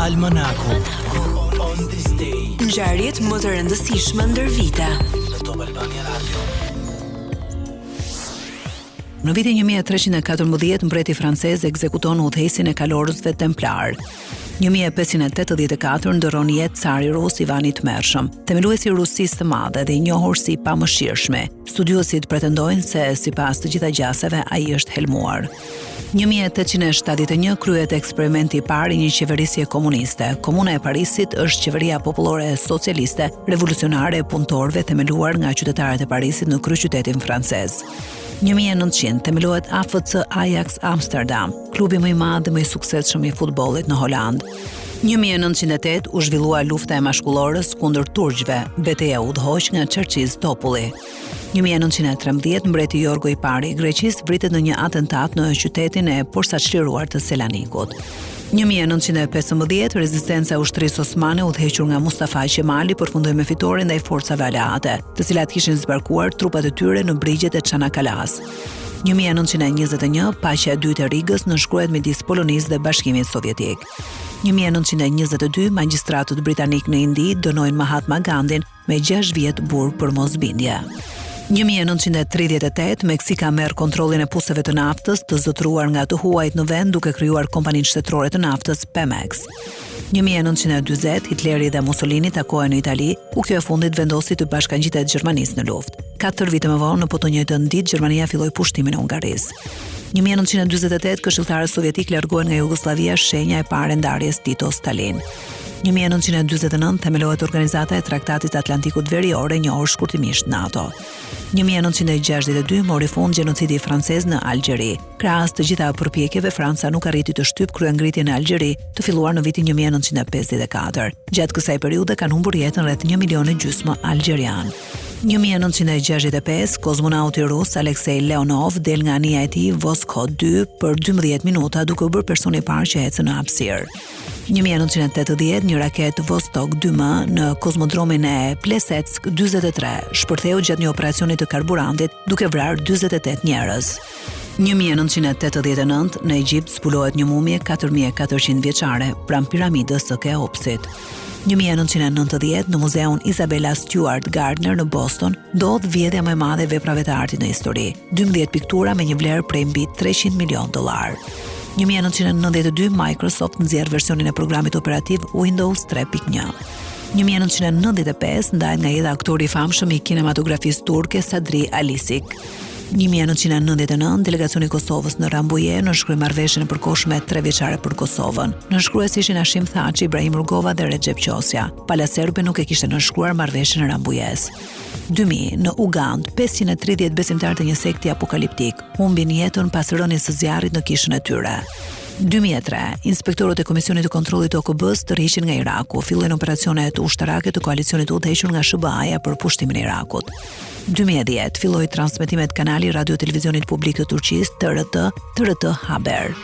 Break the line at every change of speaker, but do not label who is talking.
Almanaku. On this day.
Ngjarjet më të rëndësishme ndër vite.
Në Top Albania Radio.
Në vitin 1314, mbreti francez ekzekuton udhëheqësin e kalorësve templar. 1584 ndron jetë cari rus Ivan i Tmerrshëm, themeluesi i Rusisë së Madhe dhe i njohur si i pamëshirshme. Studiuesit pretendojnë se sipas të gjitha gjasave ai është helmuar. 1871 kryhet eksperimenti i parë i një qeverisje komuniste. Komuna e Parisit është qeveria popullore socialiste, revolucionare e punëtorëve themeluar nga qytetarët e Parisit në kryeqytetin francez. 1900 themelohet AFC Ajax Amsterdam, klubi më i madh dhe më i suksesshëm i futbollit në Holand. 1908 u zhvillua lufta e mashkullorës kundër turqëve, betejë u udhëhoq nga Çerçiz-Topulli. 1913 mbreti Jorgo i pari i Greqisë vritet në një atentat në qytetin e posaçliruar të Selanikut. 1915 rezistenca e ushtrisë osmane udhëhequr nga Mustafa Qemali përfundoi me fitore ndaj forcave aleate, të cilat kishin zbarkuar trupat e tyre në brigjet e Çanakalas. 1921 paqja e dytë e Rigës nënshkruhet midis Polonisë dhe Bashkimit Sovjetik. 1922 magjistratët britanik në Indi dënojnë Mahatma Gandhin me 6 vjet burg për mosbindje. 1938 Meksika merr kontrollin e puseve të naftës të zotëruar nga të huajt në vend duke krijuar kompaninë shtetërore të naftës Pemex. 1940 Hitleri dhe Mussolini takohen në Itali, ku kjo e fundit vendosi të bashkangjitet Gjermanisë në luftë. 4 vite më vonë, në të njëjtën ditë, Gjermania filloi pushtimin e Hungarisë. 1948 këshilltarët sovjetik largohen nga Jugosllavia, shenja e parë e ndarjes Tito-Stalin. 1949 themelohet organizata e Traktatit Atlantikut Verior, e njohur shkurtimisht NATO. 1962 mori fund gjenocidi francez në Algjeri. Krahas të gjitha përpjekjeve, Franca nuk arriti të shtyp kryengritjen në Algjeri, të filluar në vitin 1954. Gjatë kësaj periudhe kanë humbur jetën rreth 1,5 milion algjerian. 1965 kozmonauti rus Aleksej Leonov del nga anija e tij Voskhod 2 për 12 minuta duke u bërë personi i parë që ecën në hapësirë. 1980 një raket Vostok 2M në kozmodromin e Plesetsk 43 shpërtheu gjatë një operacioni të karburantit duke vrarë 48 njerëz. 1989 në Egjipt zbulohet një mumie 4400 vjeçare pranë piramidës së Keopsit. 1990 në muzeun Isabella Stewart Gardner në Boston ndodh vjedhja më e madhe e veprave të artit në histori, 12 piktura me një vlerë prej mbi $300 milion. 1992 Microsoft nxjerr versionin e programit operativ Windows 3.1. 1995 ndahet nga jeta aktori i famshëm i kinematografisë turke Sadri Alisik. 1999 delegacioni i Kosovës në Rambuje nënshkroi marrëveshjen e përkohshme 3 vjeçare për Kosovën. Nënshkrues ishin Hashim Thaçi, Ibrahim Rugova dhe Recep Qosja. Pala serbe nuk e kishte nënshkruar marrëveshjen e Rambujes. 2000 në Ugand 530 besimtarë të një sekti apokaliptik humbin jetën pas rënies së zjarrit në kishën e tyre. 2003, inspektorët e Komisionit të Kontrollit të OKB-s tërhiqen nga Iraku, fillojnë operacionet ushtarake të koalicionit udhëhequr nga SBA-ja për pushtimin e Irakut. 2010 filloi transmetimet kanali radio televizionit publik të Turqisë TRT Haber.